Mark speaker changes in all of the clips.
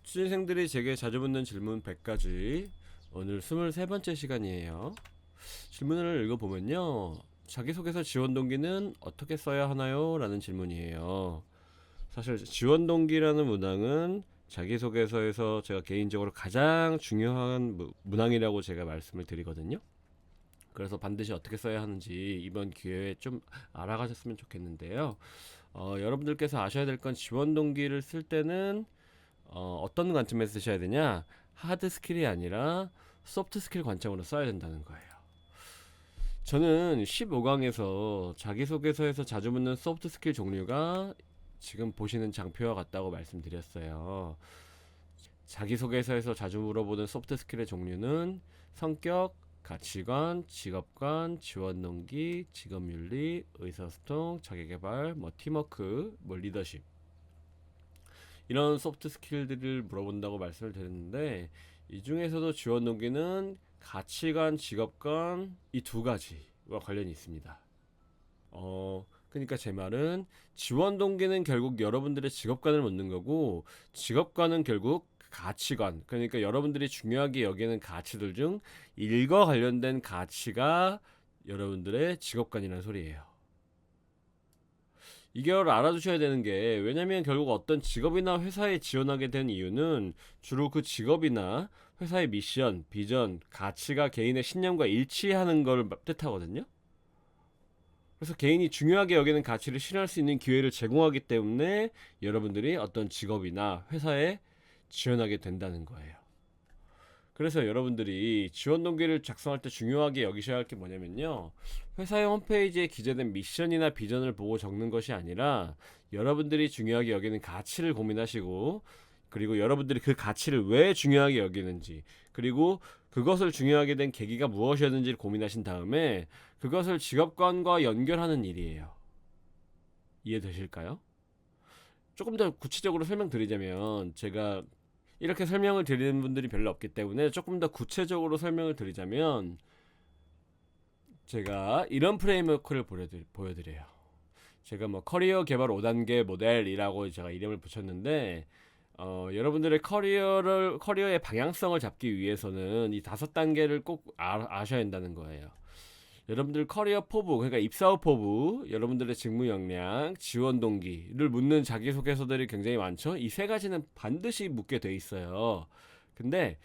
Speaker 1: 취준생들이 제게 자주 묻는 질문 100가지. 오늘 23번째 시간이에요. 질문을 읽어보면요. 자기소개서 지원 동기는 어떻게 써야 하나요? 라는 질문이에요. 사실 지원 동기라는 문항은 자기소개서에서 제가 개인적으로 가장 중요한 문항이라고 제가 말씀을 드리거든요. 그래서 반드시 어떻게 써야 하는지 이번 기회에 좀 알아가셨으면 좋겠는데요. 여러분들께서 아셔야 될 건 지원 동기를 쓸 때는 어떤 관점에서 쓰셔야 되냐? 하드 스킬이 아니라 소프트 스킬 관점으로 써야 된다는 거예요. 저는 15강에서 자기소개서에서 자주 묻는 소프트 스킬 종류가 지금 보시는 장표와 같다고 말씀드렸어요. 자기소개서에서 자주 물어보는 소프트 스킬의 종류는 성격, 가치관, 직업관, 지원 동기, 직업윤리, 의사소통, 자기개발, 팀워크, 리더십, 이런 소프트 스킬들을 물어본다고 말씀을 드렸는데, 이 중에서도 지원 동기는 가치관, 직업관, 이 두 가지와 관련이 있습니다. 그러니까 제 말은 지원 동기는 결국 여러분들의 직업관을 묻는 거고, 직업관은 결국 가치관, 그러니까 여러분들이 중요하게 여기는 가치들 중 일과 관련된 가치가 여러분들의 직업관이라는 소리예요. 이걸 알아두셔야 되는 게, 왜냐면 결국 어떤 직업이나 회사에 지원하게 된 이유는 주로 그 직업이나 회사의 미션, 비전, 가치가 개인의 신념과 일치하는 걸 뜻하거든요. 그래서 개인이 중요하게 여기는 가치를 실현할 수 있는 기회를 제공하기 때문에 여러분들이 어떤 직업이나 회사에 지원하게 된다는 거예요. 그래서 여러분들이 지원 동기를 작성할 때 중요하게 여기셔야 할 게 뭐냐면요, 회사의 홈페이지에 기재된 미션이나 비전을 보고 적는 것이 아니라 여러분들이 중요하게 여기는 가치를 고민하시고, 그리고 여러분들이 그 가치를 왜 중요하게 여기는지, 그리고 그것을 중요하게 된 계기가 무엇이었는지를 고민하신 다음에 그것을 직업관과 연결하는 일이에요. 이해되실까요? 조금 더 구체적으로 설명드리자면, 제가 이렇게 설명을 드리는 분들이 별로 없기 때문에 조금 더 구체적으로 설명을 드리자면, 제가 이런 프레임워크를 보여드려요. 제가 커리어 개발 5단계 모델이라고 제가 이름을 붙였는데, 여러분들의 커리어의 방향성을 잡기 위해서는 이 5단계를 꼭 아셔야 한다는 거예요. 여러분들 커리어 포부, 그러니까 입사 후 포부, 여러분들의 직무 역량, 지원 동기를 묻는 자기소개서들이 굉장히 많죠. 이 세 가지는 반드시 묻게 돼 있어요. 근데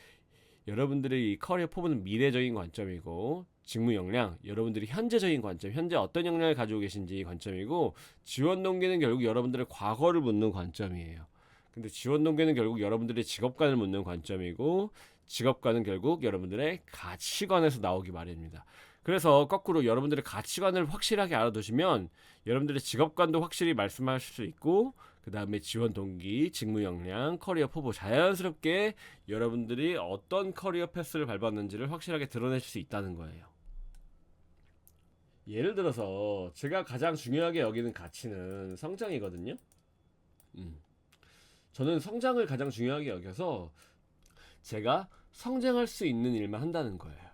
Speaker 1: 여러분들의 이 커리어 포부는 미래적인 관점이고, 직무 역량, 여러분들이 현재적인 관점, 현재 어떤 역량을 가지고 계신지 관점이고, 지원 동기는 결국 여러분들의 과거를 묻는 관점이에요. 근데 지원 동기는 결국 여러분들의 직업관을 묻는 관점이고, 직업관은 결국 여러분들의 가치관에서 나오기 마련입니다. 그래서 거꾸로 여러분들의 가치관을 확실하게 알아두시면 여러분들의 직업관도 확실히 말씀하실 수 있고, 그 다음에 지원 동기, 직무 역량, 커리어 포부, 자연스럽게 여러분들이 어떤 커리어 패스를 밟았는지를 확실하게 드러내실 수 있다는 거예요. 예를 들어서 제가 가장 중요하게 여기는 가치는 성장이거든요. 저는 성장을 가장 중요하게 여겨서 제가 성장할 수 있는 일만 한다는 거예요.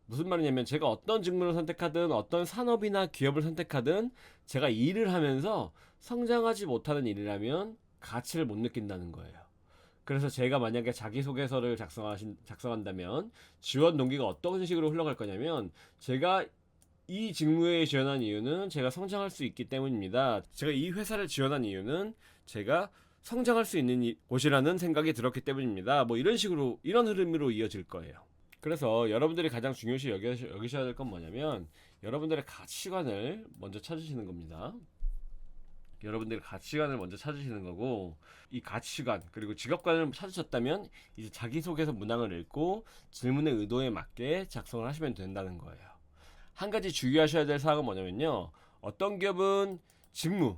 Speaker 1: 무슨 말이냐면, 제가 어떤 직무를 선택하든 어떤 산업이나 기업을 선택하든 제가 일을 하면서 성장하지 못하는 일이라면 가치를 못 느낀다는 거예요. 그래서 제가 만약에 자기소개서를 작성한다면 지원 동기가 어떤 식으로 흘러갈 거냐면, 제가 이 직무에 지원한 이유는 제가 성장할 수 있기 때문입니다. 제가 이 회사를 지원한 이유는 제가 성장할 수 있는 곳이라는 생각이 들었기 때문입니다. 이런 식으로, 이런 흐름으로 이어질 거예요. 그래서 여러분들이 가장 중요시 여기셔야 될 건 뭐냐면, 여러분들의 가치관을 먼저 찾으시는 겁니다. 여러분들의 가치관을 먼저 찾으시는 거고, 이 가치관 그리고 직업관을 찾으셨다면 이제 자기소개서 문항을 읽고 질문의 의도에 맞게 작성을 하시면 된다는 거예요. 한 가지 주의하셔야 될 사항은 뭐냐면요, 어떤 기업은 직무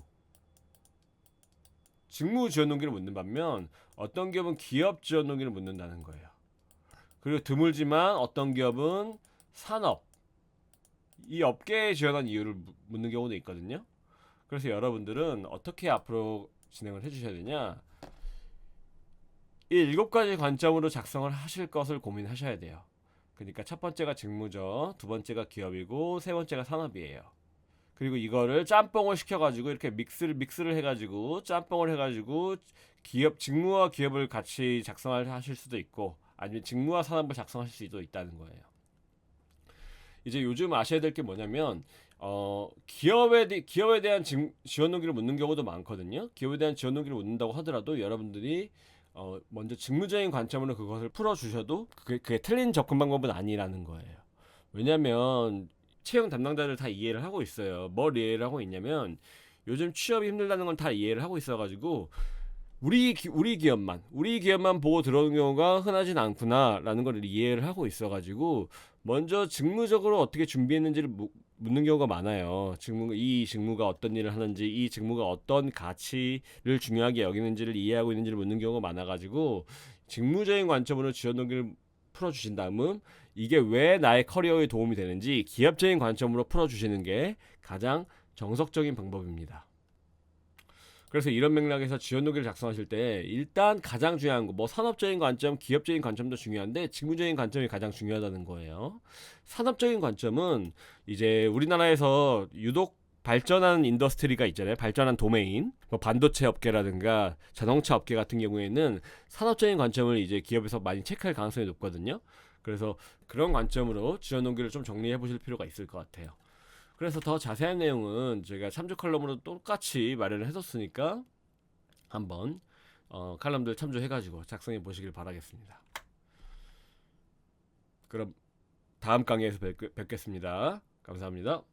Speaker 1: 지원 동기를 묻는 반면 어떤 기업은 기업 지원 동기를 묻는다는 거예요. 그리고 드물지만 어떤 기업은 산업, 이 업계에 지원한 이유를 묻는 경우도 있거든요. 그래서 여러분들은 어떻게 앞으로 진행을 해주셔야 되냐, 이 7가지 관점으로 작성을 하실 것을 고민하셔야 돼요. 그러니까 첫 번째가 직무죠, 두 번째가 기업이고, 세 번째가 산업이에요. 그리고 이거를 짬뽕을 시켜가지고 이렇게 믹스를 해가지고 짬뽕을 해가지고 기업 직무와 기업을 같이 작성하실 수도 있고 아니면 직무와 산업을 작성하실 수도 있다는 거예요. 이제 요즘 아셔야 될 게 뭐냐면 기업에 대한 지원 동기를 묻는 경우도 많거든요. 기업에 대한 지원 동기를 묻는다고 하더라도 여러분들이 먼저 직무적인 관점으로 그것을 풀어주셔도 그게 틀린 접근 방법은 아니라는 거예요. 왜냐면 채용 담당자들 다 이해를 하고 있어요. 뭘 이해를 하고 있냐면 요즘 취업이 힘들다는 건 다 이해를 하고 있어가지고 우리 기업만 보고 들어오는 경우가 흔하진 않구나라는 걸 이해를 하고 있어가지고 먼저 직무적으로 어떻게 준비했는지를 묻는 경우가 많아요. 이 직무가 어떤 일을 하는지, 이 직무가 어떤 가치를 중요하게 여기는지를 이해하고 있는지를 묻는 경우가 많아가지고 직무적인 관점으로 지원 동기를 풀어주신 다음은 이게 왜 나의 커리어에 도움이 되는지 기업적인 관점으로 풀어주시는 게 가장 정석적인 방법입니다. 그래서 이런 맥락에서 지원 동기를 작성하실 때 일단 가장 중요한 거, 뭐 산업적인 관점, 기업적인 관점도 중요한데 직무적인 관점이 가장 중요하다는 거예요. 산업적인 관점은 이제 우리나라에서 유독 발전한 인더스트리가 있잖아요. 발전한 도메인, 뭐 반도체 업계라든가 자동차 업계 같은 경우에는 산업적인 관점을 이제 기업에서 많이 체크할 가능성이 높거든요. 그래서 그런 관점으로 지원 동기를 좀 정리해 보실 필요가 있을 것 같아요. 그래서 더 자세한 내용은 제가 참조 칼럼으로 똑같이 마련을 해뒀으니까 한번 칼럼들 참조해가지고 작성해 보시길 바라겠습니다. 그럼 다음 강의에서 뵙겠습니다. 감사합니다.